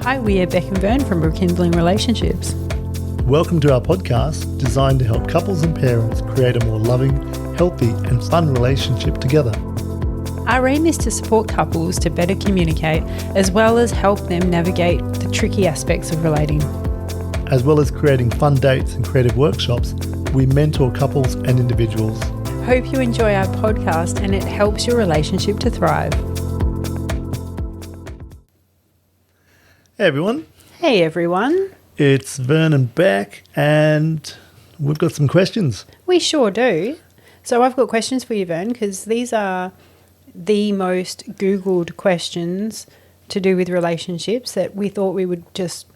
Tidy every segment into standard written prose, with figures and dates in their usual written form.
Hi, we are Beck and Vern from Rekindling Relationships. Welcome to our podcast designed to help couples and parents create a more loving, healthy and fun relationship together. Our aim is to support couples to better communicate as well as help them navigate the tricky aspects of relating. As well as creating fun dates and creative workshops, we mentor couples and individuals. Hope you enjoy our podcast and it helps your relationship to thrive. Hey everyone, Hey everyone. it's Vern and Beck and we've got some questions. We sure do. So I've got questions for you, Vern, because these are the most Googled questions to do with relationships that we thought we would just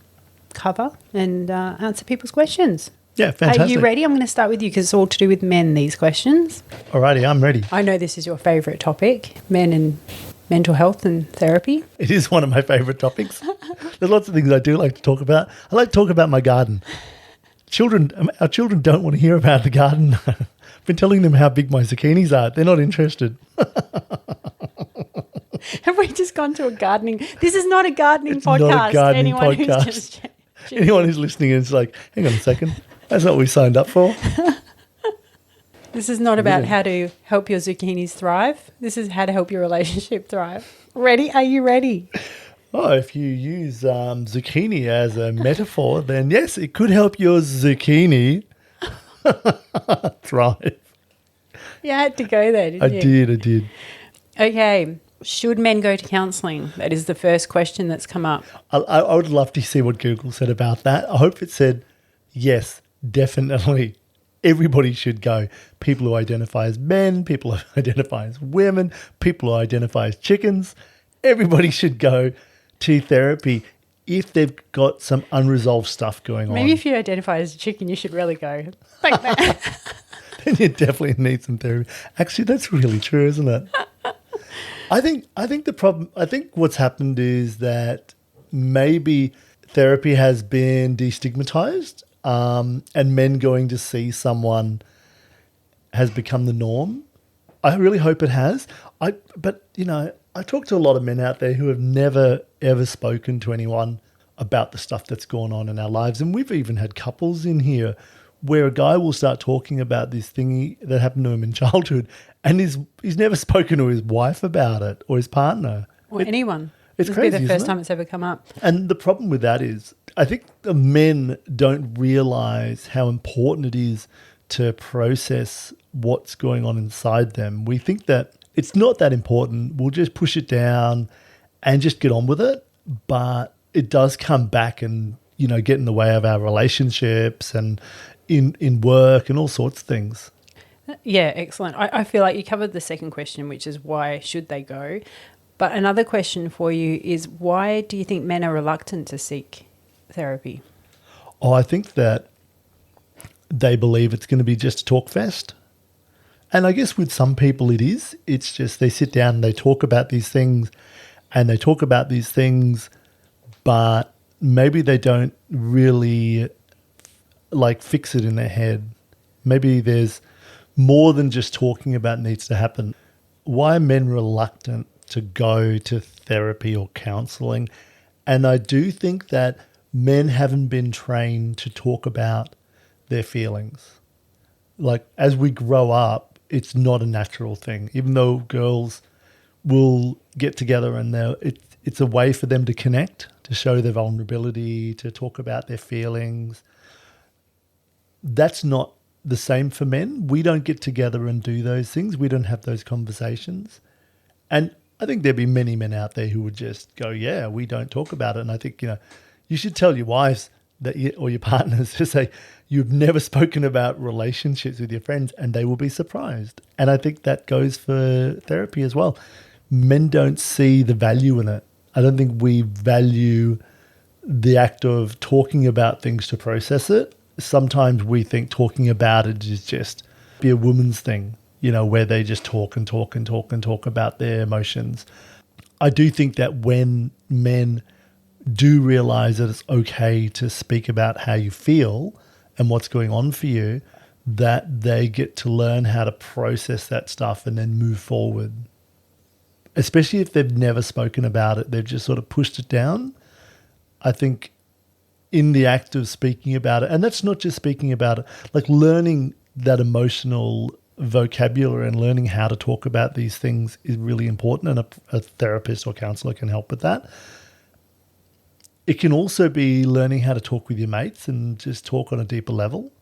cover and answer people's questions. Yeah, fantastic. Are you ready? I'm going to start with you because it's all to do with men, these questions. Alrighty, I'm ready. I know this is your favourite topic, men and mental health and therapy. It is one of my favourite topics. There's lots of things I do like to talk about. I like to talk about my garden. Our children don't want to hear about the garden. I've been telling them how big my zucchinis are. They're not interested. Have we just gone to a gardening? This is not a gardening It's podcast. not a gardening Anyone podcast. Who's just Anyone who's listening is like, hang on a second. That's not what we signed up for. This is not about Yeah. how to help your zucchinis thrive. This is how to help your relationship thrive. Ready? Are you ready? Oh, if you use zucchini as a metaphor, then yes, it could help your zucchini thrive. You had to go there, didn't you? I did. Okay. Should men go to counselling? That is the first question that's come up. I would love to see what Google said about that. I hope it said, yes, definitely. Everybody should go. People who identify as men, people who identify as women, people who identify as chickens. Everybody should go to therapy if they've got some unresolved stuff going on. Maybe if you identify as a chicken, you should really go. Like that. Then you definitely need some therapy. Actually, that's really true, isn't it? I think what's happened is that maybe therapy has been destigmatized, and men going to see someone has become the norm. I really hope it has. I talk to a lot of men out there who have never ever spoken to anyone about the stuff that's gone on in our lives, and we've even had couples in here where a guy will start talking about this thing that happened to him in childhood, and he's never spoken to his wife about it or his partner Or anyone. It's This crazy, will be the first isn't it? time it's ever come up. And the problem with that is, I think the men don't realize how important it is to process what's going on inside them. We think that it's not that important. We'll just push it down and just get on with it. But it does come back and, get in the way of our relationships and in work and all sorts of things. Yeah, excellent. I feel like you covered the second question, which is why should they go? But another question for you is why do you think men are reluctant to seek therapy? Oh, I think that they believe it's going to be just a talk fest. And I guess with some people it is. It's just they sit down and they talk about these things but maybe they don't really fix it in their head. Maybe there's more than just talking about needs to happen. Why are men reluctant to go to therapy or counselling? And I do think that men haven't been trained to talk about their feelings. As we grow up, it's not a natural thing. Even though girls will get together and it's a way for them to connect, to show their vulnerability, to talk about their feelings. That's not the same for men. We don't get together and do those things. We don't have those conversations. And I think there'd be many men out there who would just go, yeah, we don't talk about it. And I think, you should tell your wives or your partners to say, you've never spoken about relationships with your friends, and they will be surprised. And I think that goes for therapy as well. Men don't see the value in it. I don't think we value the act of talking about things to process it. Sometimes we think talking about it is just be a woman's thing, where they just talk and talk and talk and talk about their emotions. I do think that when men do realize that it's okay to speak about how you feel and what's going on for you, that they get to learn how to process that stuff and then move forward. Especially if they've never spoken about it, they've just sort of pushed it down. I think in the act of speaking about it, and that's not just speaking about it, like learning that emotional vocabulary and learning how to talk about these things is really important, and a therapist or counselor can help with that. It can also be learning how to talk with your mates and just talk on a deeper level,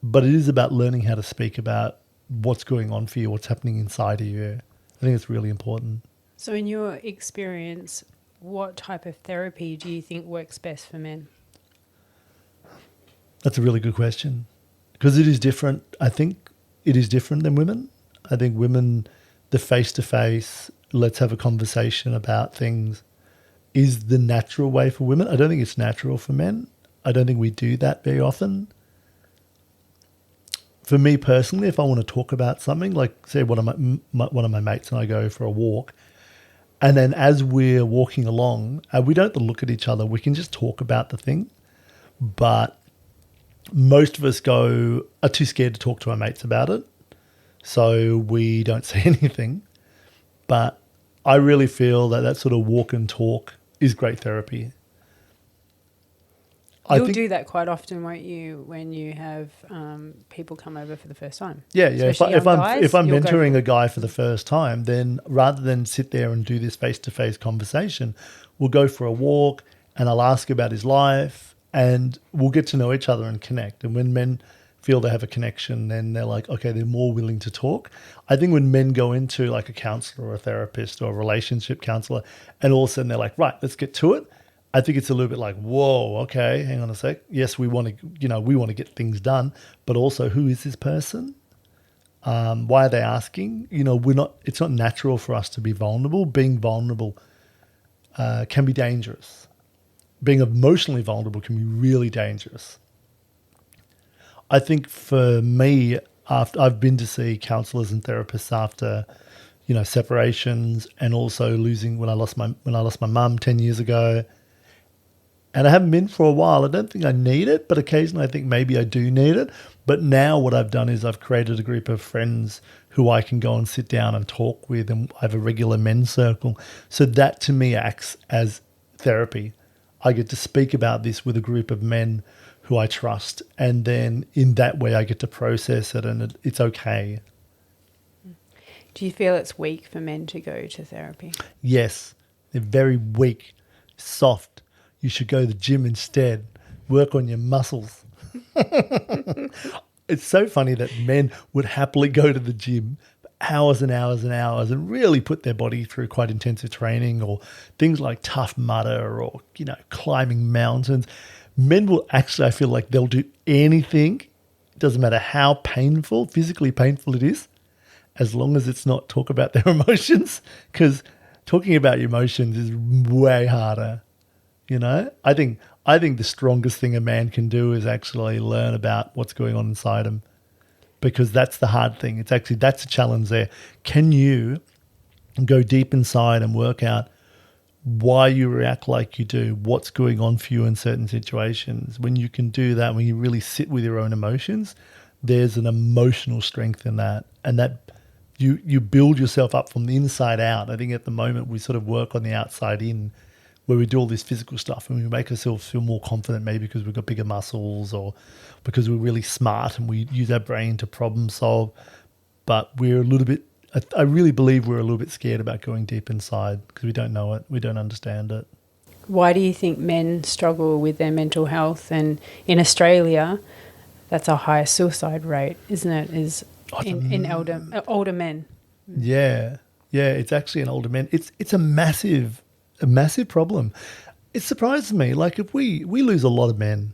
but it is about learning how to speak about what's going on for you, what's happening inside of you. I think it's really important. So in your experience, what type of therapy do you think works best for men? That's a really good question, because it is different. I think it is different than women. I think women, the face-to-face, let's have a conversation about things is the natural way for women. I don't think it's natural for men. I don't think we do that very often. For me personally, if I want to talk about something, like say one of my mates and I go for a walk, and then as we're walking along, we don't have to look at each other. We can just talk about the thing. But most of us are too scared to talk to our mates about it, so we don't say anything. But I really feel that sort of walk and talk is great therapy. You'll do that quite often, won't you, when you have people come over for the first time? Yeah. If I'm you'll mentoring a guy for the first time, then rather than sit there and do this face-to-face conversation, we'll go for a walk and I'll ask about his life and we'll get to know each other and connect. And when men feel they have a connection, then they're like, okay, they're more willing to talk. I think when men go into like a counselor or a therapist or a relationship counselor and all of a sudden they're like, right, let's get to it. I think it's a little bit like, whoa, okay, hang on a sec. Yes, we want to get things done, but also who is this person? Why are they asking? It's not natural for us to be vulnerable. Being vulnerable can be dangerous. Being emotionally vulnerable can be really dangerous. I think for me, after I've been to see counsellors and therapists after, separations, and also losing when I lost my mum 10 years ago. And I haven't been for a while. I don't think I need it, but occasionally I think maybe I do need it. But now what I've done is I've created a group of friends who I can go and sit down and talk with, and I have a regular men's circle. So that to me acts as therapy. I get to speak about this with a group of men who I trust, and then in that way I get to process it, and it's okay. Do you feel it's weak for men to go to therapy? Yes, they're very weak, soft. You should go to the gym instead. Work on your muscles. It's so funny that men would happily go to the gym for hours and hours and hours and really put their body through quite intensive training, or things like Tough Mudder or, climbing mountains. Men will actually, I feel like they'll do anything. It doesn't matter how physically painful it is, as long as it's not talk about their emotions, because talking about your emotions is way harder. I think the strongest thing a man can do is actually learn about what's going on inside him, because that's the hard thing. That's a challenge there. Can you go deep inside and work out why you react like you do, what's going on for you in certain situations? When you can do that, when you really sit with your own emotions, there's an emotional strength in that, and that you build yourself up from the inside out. I think at the moment we sort of work on the outside in, where we do all this physical stuff and we make ourselves feel more confident, maybe because we've got bigger muscles or because we're really smart and we use our brain to problem solve. But I really believe we're a little bit scared about going deep inside because we don't know it. We don't understand it. Why do you think men struggle with their mental health? And in Australia, that's our highest suicide rate, isn't it? In older men. Yeah, it's actually in older men. It's a massive problem. It surprises me. Like, if we lose a lot of men,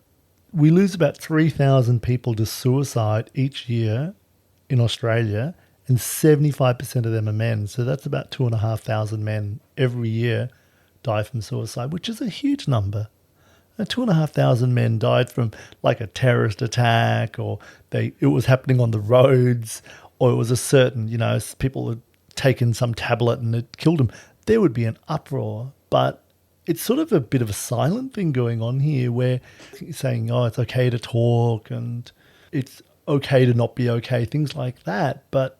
we lose about 3,000 people to suicide each year in Australia, and 75% of them are men. So that's about 2,500 men every year die from suicide, which is a huge number. 2,500 men died from like a terrorist attack, or it was happening on the roads, or it was a certain, people had taken some tablet and it killed them. There would be an uproar. But it's sort of a bit of a silent thing going on here, where you're saying, oh, it's okay to talk and it's okay to not be okay, things like that. But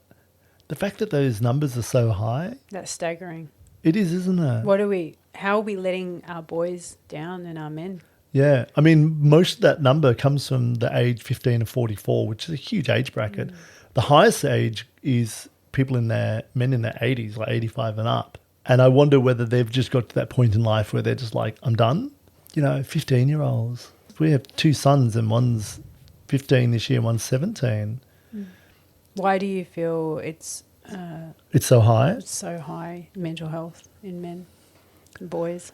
the fact that those numbers are so high, that's staggering. It is, isn't it? What do we How are we letting our boys down and our men? Yeah. I mean, most of that number comes from the age 15 to 44, which is a huge age bracket. The highest age is men in their 80s, like 85 and up. And I wonder whether they've just got to that point in life where they're just like, I'm done. 15-year-olds. We have two sons and one's 15 this year, one's 17. Why do you feel it's So high. so high, mental health in men and boys?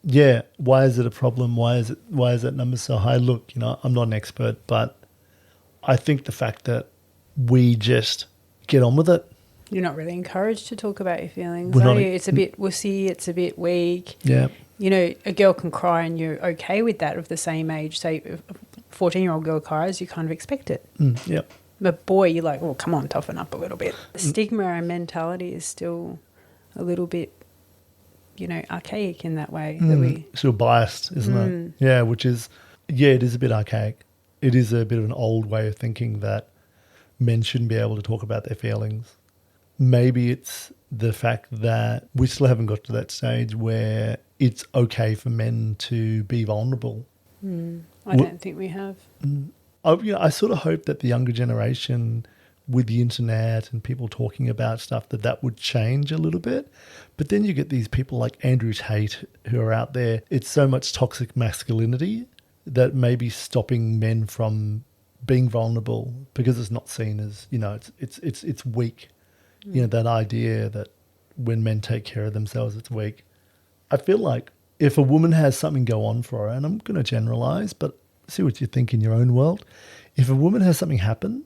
Yeah. Why is it a problem? Why is that number so high? Look, I'm not an expert, but I think the fact that we just get on with it. You're not really encouraged to talk about your feelings, We're are not you? It's a bit wussy, it's a bit weak. Yeah. A girl can cry and you're okay with that of the same age. Say if a 14-year-old girl cries, you kind of expect it. Yep. But boy, you're like, oh, come on, toughen up a little bit. The stigma and mentality is still a little bit, archaic in that way. That we Still biased, isn't it? Yeah, it is a bit archaic. It is a bit of an old way of thinking that men shouldn't be able to talk about their feelings. Maybe it's the fact that we still haven't got to that stage where it's okay for men to be vulnerable. I don't think we have. I sort of hope that the younger generation, with the internet and people talking about stuff, that would change a little bit. But then you get these people like Andrew Tate who are out there. It's so much toxic masculinity that may be stopping men from being vulnerable because it's not seen as, it's weak. That idea that when men take care of themselves, it's weak. I feel like if a woman has something go on for her, and I'm going to generalize, but see what you think in your own world. If a woman has something happen,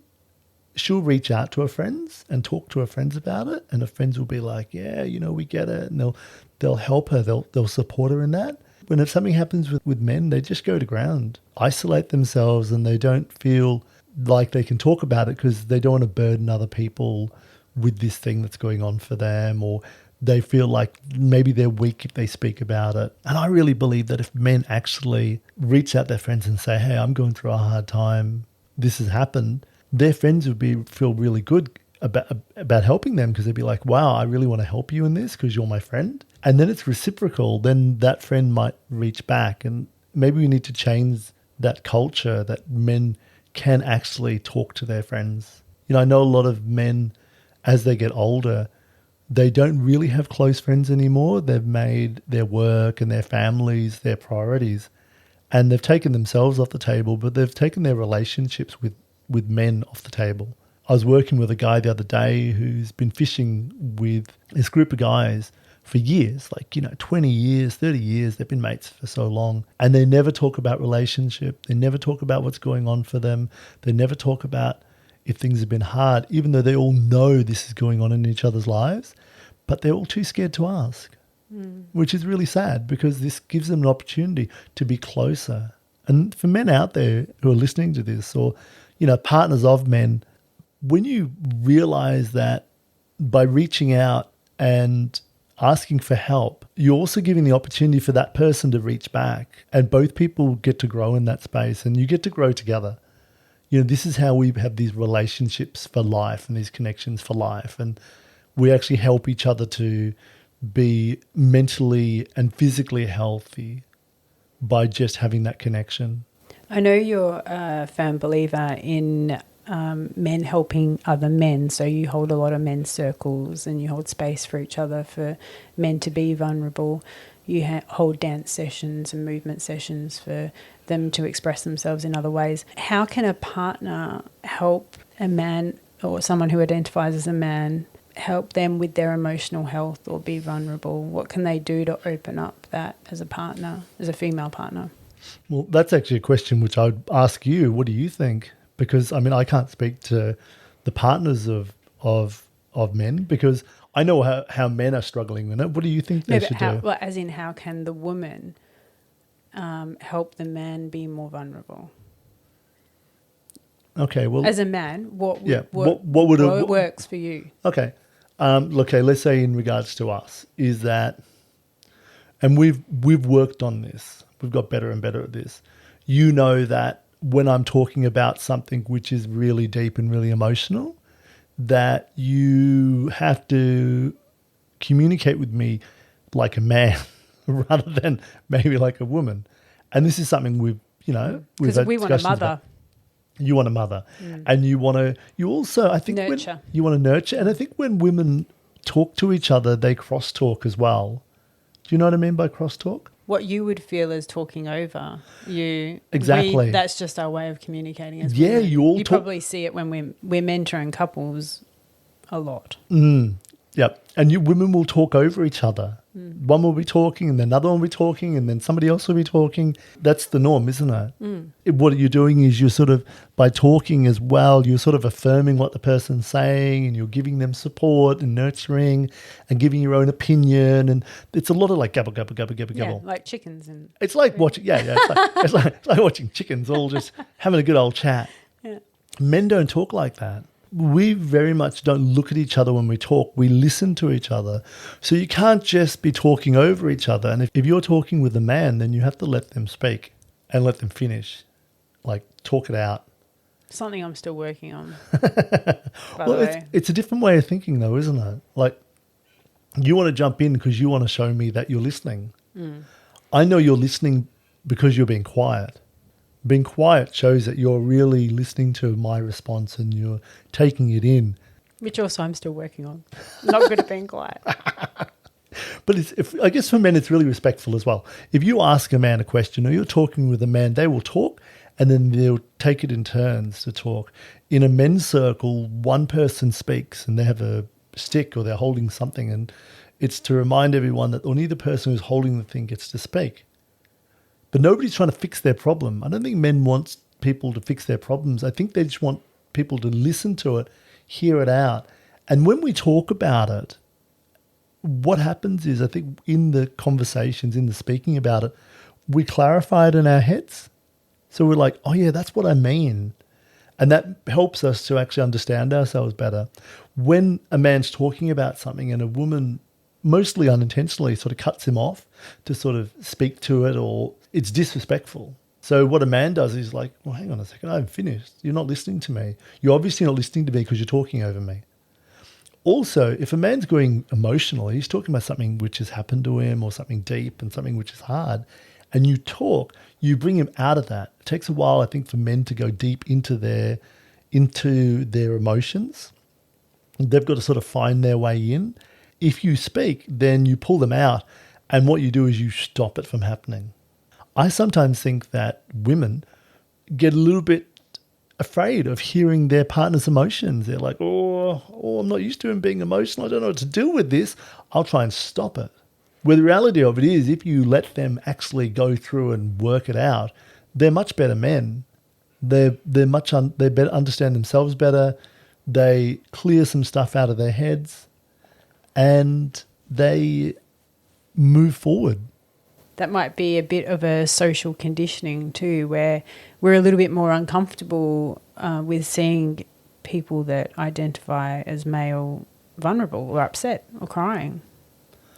she'll reach out to her friends and talk to her friends about it, and her friends will be like, yeah, we get it, and they'll help her, they'll support her in that. When if something happens with men, they just go to ground, isolate themselves, and they don't feel like they can talk about it because they don't want to burden other people with this thing that's going on for them, or they feel like maybe they're weak if they speak about it. And I really believe that if men actually reach out to their friends and say, hey, I'm going through a hard time, this has happened, their friends would feel really good about helping them, because they'd be like, wow, I really want to help you in this because you're my friend. And then it's reciprocal. Then that friend might reach back. And maybe we need to change that culture that men can actually talk to their friends. I know a lot of men, as they get older, they don't really have close friends anymore. They've made their work and their families their priorities, and they've taken themselves off the table, but they've taken their relationships with men off the table. I was working with a guy the other day who's been fishing with this group of guys for years, 20 years, 30 years. They've been mates for so long, and they never talk about relationship. They never talk about what's going on for them. They never talk about if things have been hard, even though they all know this is going on in each other's lives, but they're all too scared to ask, which is really sad, because this gives them an opportunity to be closer. And for men out there who are listening to this, or, partners of men, when you realize that by reaching out and asking for help, you're also giving the opportunity for that person to reach back, and both people get to grow in that space, and you get to grow together. This is how we have these relationships for life and these connections for life. And we actually help each other to be mentally and physically healthy by just having that connection. I know you're a firm believer in men helping other men. So you hold a lot of men's circles and you hold space for each other, for men to be vulnerable. You hold dance sessions and movement sessions for them to express themselves in other ways. How can a partner help a man, or someone who identifies as a man, help them with their emotional health or be vulnerable? What can they do to open up that as a partner, as a female partner? Well, that's actually a question which I'd ask you. What do you think? Because, I can't speak to the partners of men, because I know how men are struggling with it. What do you think they should do? Well, as in, how can the woman help the man be more vulnerable? Okay, well, as a man, what works for you? Okay, let's say in regards to us is that, and we've worked on this. We've got better and better at this. That when I'm talking about something which is really deep and really emotional, that you have to communicate with me like a man. rather than maybe like a woman. And this is something we've Because had we want a discussions mother. about. You want a mother, and you also, I think, Nurture. you want to nurture. And I think when women talk to each other, they cross-talk as well. Do you know what I mean by cross-talk? What you would feel as talking over you. Exactly. That's just our way of communicating as Yeah, women. you all You talk- probably see it when we're mentoring couples a lot. Yep. And women will talk over each other. One will be talking and then another one will be talking and then somebody else will be talking. That's the norm, isn't it? What you're doing is you're sort of, by talking as well, you're sort of affirming what the person's saying and you're giving them support and nurturing and giving your own opinion. And it's a lot of like gabble, gabble, gabble, gabble, Yeah, gabble. like chickens and It's like watching, it's like watching chickens all just having a good old chat. yeah. Men don't talk like that. We very much don't look at each other when we talk. We listen to each other. So you can't just be talking over each other. And if you're talking with a man, then you have to let them speak and let them finish. Like, talk it out. Something I'm still working on. By the way. It's a different way of thinking though, isn't it? Like, you want to jump in because you want to show me that you're listening. I know you're listening because you're being quiet. Being quiet shows that you're really listening to my response and you're taking it in. Which also I'm still working on. Not good at being quiet. But I guess for men, it's really respectful as well. If you ask a man a question or you're talking with a man, they will talk and then they'll take it in turns to talk. In a men's circle, one person speaks and they have a stick or they're holding something, and it's to remind everyone that only the person who's holding the thing gets to speak. But nobody's trying to fix their problem. I don't think men want people to fix their problems. I think they just want people to listen to it, hear it out. And when we talk about it, what happens is, I think in the conversations, in the speaking about it, we clarify it in our heads. So we're like, oh yeah, that's what I mean. And that helps us to actually understand ourselves better. When a man's talking about something and a woman, mostly unintentionally, sort of cuts him off to sort of speak to it, or it's disrespectful. So what a man does is like, well, hang on a second, I haven't finished. You're not listening to me. You're obviously not listening to me because you're talking over me. Also, if a man's going emotional, he's talking about something which has happened to him or something deep and something which is hard, and you talk, you bring him out of that. It takes a while, I think, for men to go deep into their emotions. They've got to sort of find their way in. If you speak, then you pull them out, and what you do is you stop it from happening. I sometimes think that women get a little bit afraid of hearing their partner's emotions. They're like, oh, I'm not used to him being emotional. I don't know what to do with this. I'll try and stop it. Where the reality of it is, if you let them actually go through and work it out, they're much better men. They better understand themselves better. They clear some stuff out of their heads, and they move forward. That might be a bit of a social conditioning too, where we're a little bit more uncomfortable with seeing people that identify as male vulnerable or upset or crying.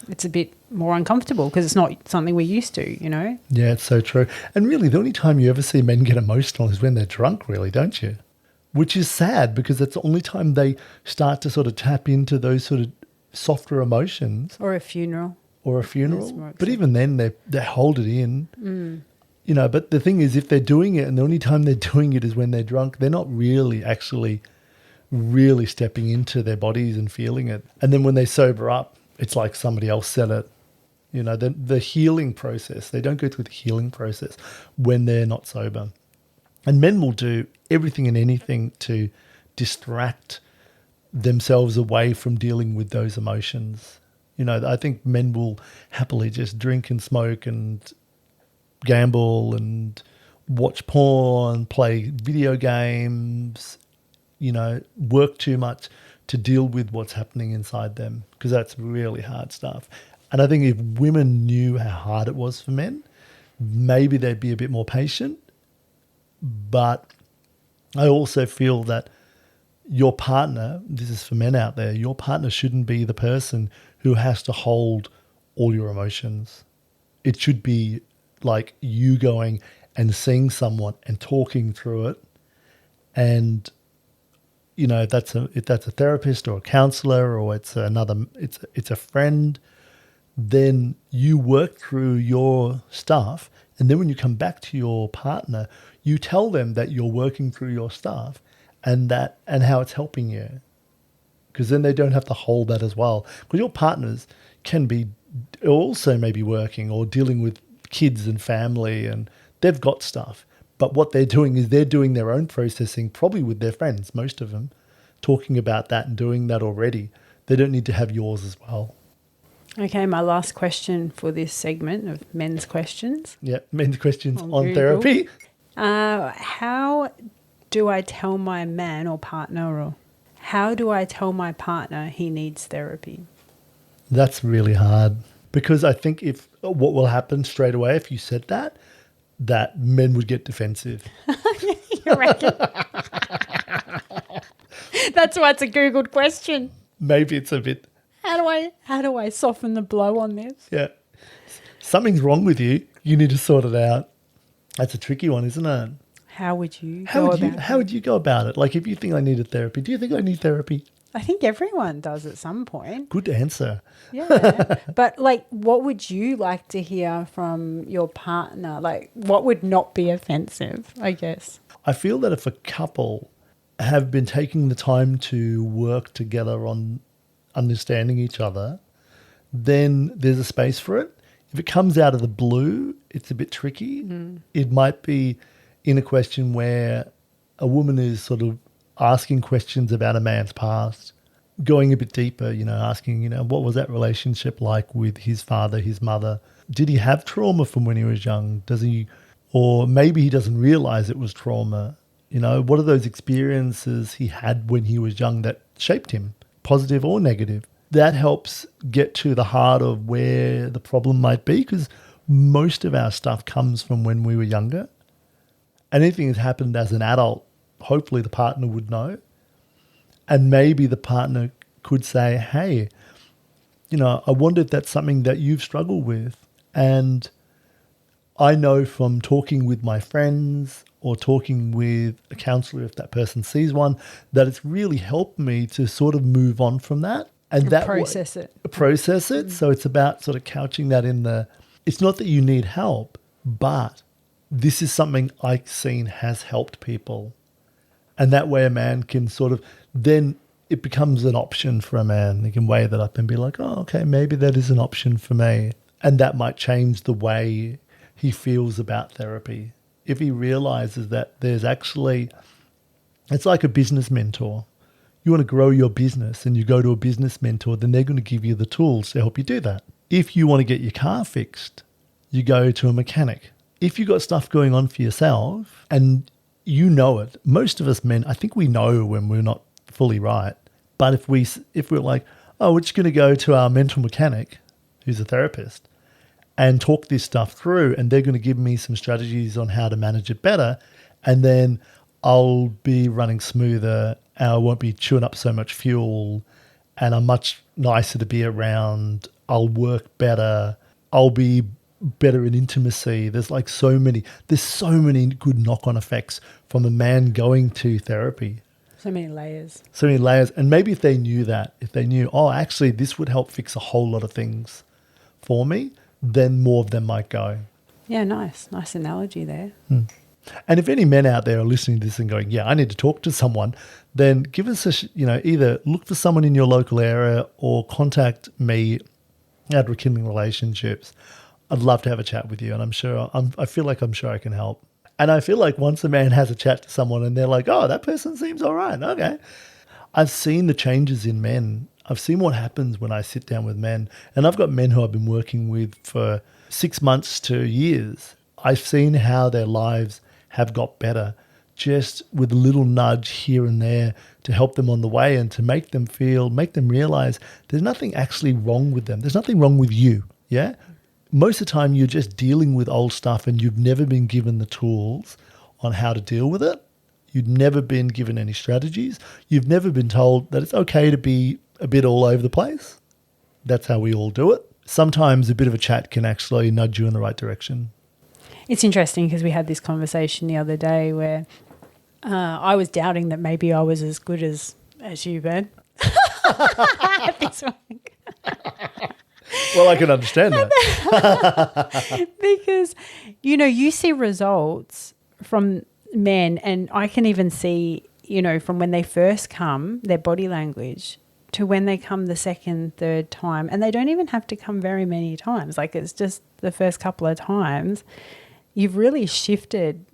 It's a bit more uncomfortable because it's not something we're used to, you know? Yeah, it's so true. And really, the only time you ever see men get emotional is when they're drunk, really, don't you? Which is sad, because that's the only time they start to sort of tap into those sort of softer emotions. Or a funeral. Or a funeral. That's more But acceptable. even then, they hold it in. You know, but the thing is, if they're doing it and the only time they're doing it is when they're drunk, they're not really actually really stepping into their bodies and feeling it. And then when they sober up, it's like somebody else said it. You know, the healing process, they don't go through the healing process when they're not sober. And men will do everything and anything to distract themselves away from dealing with those emotions. You know, I think men will happily just drink and smoke and gamble and watch porn, play video games, you know, work too much to deal with what's happening inside them, because that's really hard stuff. And I think if women knew how hard it was for men, maybe they'd be a bit more patient. But I also feel that your partner, this is for men out there, your partner shouldn't be the person who has to hold all your emotions. It should be like you going and seeing someone and talking through it. And, you know, if that's a therapist or a counselor, or it's a friend, then you work through your stuff. And then when you come back to your partner, you tell them that you're working through your stuff and how it's helping you. Because then they don't have to hold that as well. Because your partners can be also maybe working or dealing with kids and family, and they've got stuff. But what they're doing is they're doing their own processing, probably with their friends, most of them, talking about that and doing that already. They don't need to have yours as well. Okay, my last question for this segment of men's questions. Yeah, men's questions on Google. therapy. How do I tell my man or partner, or how do I tell my partner he needs therapy? That's really hard, because I think if what will happen straight away if you said that men would get defensive. You reckon? That's why it's a Googled question. Maybe it's a bit, How do I soften the blow on this? yeah, something's wrong with you. You need to sort it out. That's a tricky one, isn't it? How would you How go would you about how would you go about it? Like, if you think I needed therapy, do you think I need therapy? I think everyone does at some point. Good answer. Yeah. But like, what would you like to hear from your partner? Like, what would not be offensive, I guess? I feel that if a couple have been taking the time to work together on understanding each other, then there's a space for it. If it comes out of the blue, it's a bit tricky. It might be in a question where a woman is sort of asking questions about a man's past, going a bit deeper, asking, what was that relationship like with his father, his mother? Did he have trauma from when he was young? Or maybe he doesn't realize it was trauma. What are those experiences he had when he was young that shaped him, positive or negative? That helps get to the heart of where the problem might be, because most of our stuff comes from when we were younger. Anything that's happened as an adult, hopefully the partner would know. And maybe the partner could say, hey, I wonder if that's something that you've struggled with. And I know from talking with my friends or talking with a counsellor, if that person sees one, that it's really helped me to sort of move on from that. And that process it. Process it. So it's about sort of couching that in it's not that you need help, but this is something I've seen has helped people. And that way a man can sort of, then it becomes an option for a man. They can weigh that up and be like, oh, okay, maybe that is an option for me. And that might change the way he feels about therapy. If he realizes that there's actually, it's like a business mentor. You want to grow your business and you go to a business mentor, then they're going to give you the tools to help you do that. If you want to get your car fixed, you go to a mechanic. If you've got stuff going on for yourself and you know it, most of us men, I think we know when we're not fully right. But if we're like, oh, we're just going to go to our mental mechanic, who's a therapist, and talk this stuff through, and they're going to give me some strategies on how to manage it better, and then I'll be running smoother and I won't be chewing up so much fuel, and I'm much nicer to be around. I'll work better. I'll be better in intimacy. There's so many good knock-on effects from a man going to therapy. So many layers. And maybe if they knew, oh, actually this would help fix a whole lot of things for me, then more of them might go. Yeah, nice analogy there. And if any men out there are listening to this and going, yeah, I need to talk to someone, then give us either look for someone in your local area or contact me at Rekindling Relationships. I'd love to have a chat with you, and I'm sure I can help. And I feel like once a man has a chat to someone and they're like, oh, that person seems all right. Okay. I've seen the changes in men. I've seen what happens when I sit down with men. And I've got men who I've been working with for 6 months to years. I've seen how their lives have got better just with a little nudge here and there to help them on the way and to make them realize there's nothing actually wrong with them. There's nothing wrong with you. Yeah. Most of the time you're just dealing with old stuff and you've never been given the tools on how to deal with it. You've never been given any strategies. You've never been told that it's okay to be a bit all over the place. That's how we all do it. Sometimes a bit of a chat can actually nudge you in the right direction. It's interesting because we had this conversation the other day where I was doubting that maybe I was as good as you, Vern. This one. Well, I can understand that. Because, you know, you see results from men, and I can even see, you know, from when they first come, their body language, to when they come the second, third time. And they don't even have to come very many times. Like, it's just the first couple of times. You've really shifted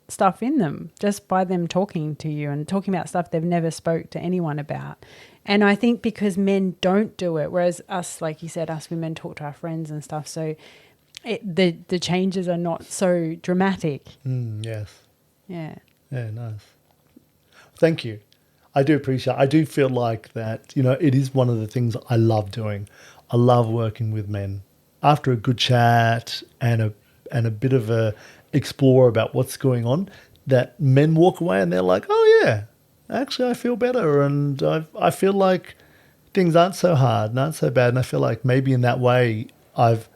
stuff in them just by them talking to you and talking about stuff they've never spoke to anyone about. And I think because men don't do it, whereas us, like you said, us women talk to our friends and stuff, so the changes are not so dramatic. Yes. Yeah. Yeah, nice. Thank you. I do appreciate it. I do feel like that, you know, it is one of the things I love doing. I love working with men. After a good chat and a bit of a explore about what's going on, that men walk away and they're like, oh yeah, actually I feel better, and I feel like things aren't so hard and aren't so bad, and I feel like maybe in that way I've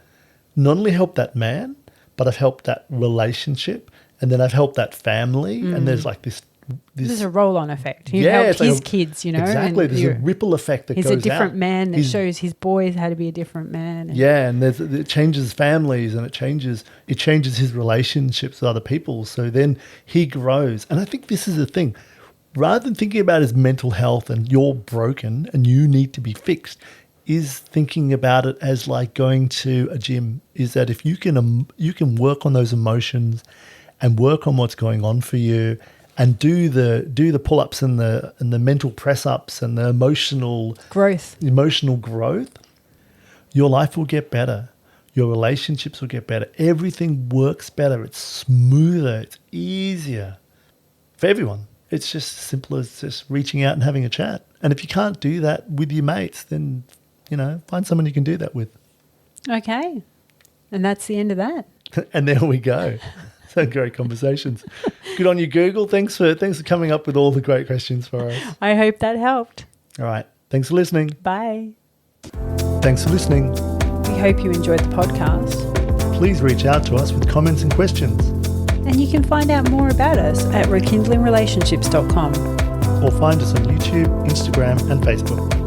not only helped that man, but I've helped that relationship, and then I've helped that family, and there's like this There's a roll-on effect. You've helped his kids, you know. Exactly. There's a ripple effect that goes out. He's a different man that shows his boys how to be a different man. And it changes families, and it changes his relationships with other people. So then he grows. And I think this is the thing. Rather than thinking about his mental health and you're broken and you need to be fixed, is thinking about it as like going to a gym. Is that if you can work on those emotions and work on what's going on for you, and do the pull-ups and the mental press-ups and the emotional growth, your life will get better. Your relationships will get better. Everything works better. It's smoother. It's easier for everyone. It's just as simple as just reaching out and having a chat. And if you can't do that with your mates, then, you know, find someone you can do that with. Okay. And that's the end of that. And there we go. So great conversations. Good on you, Google. Thanks for coming up with all the great questions for us. I hope that helped. All right. Thanks for listening. Bye. Thanks for listening. We hope you enjoyed the podcast. Please reach out to us with comments and questions. And you can find out more about us at rekindlingrelationships.com. Or find us on YouTube, Instagram, and Facebook.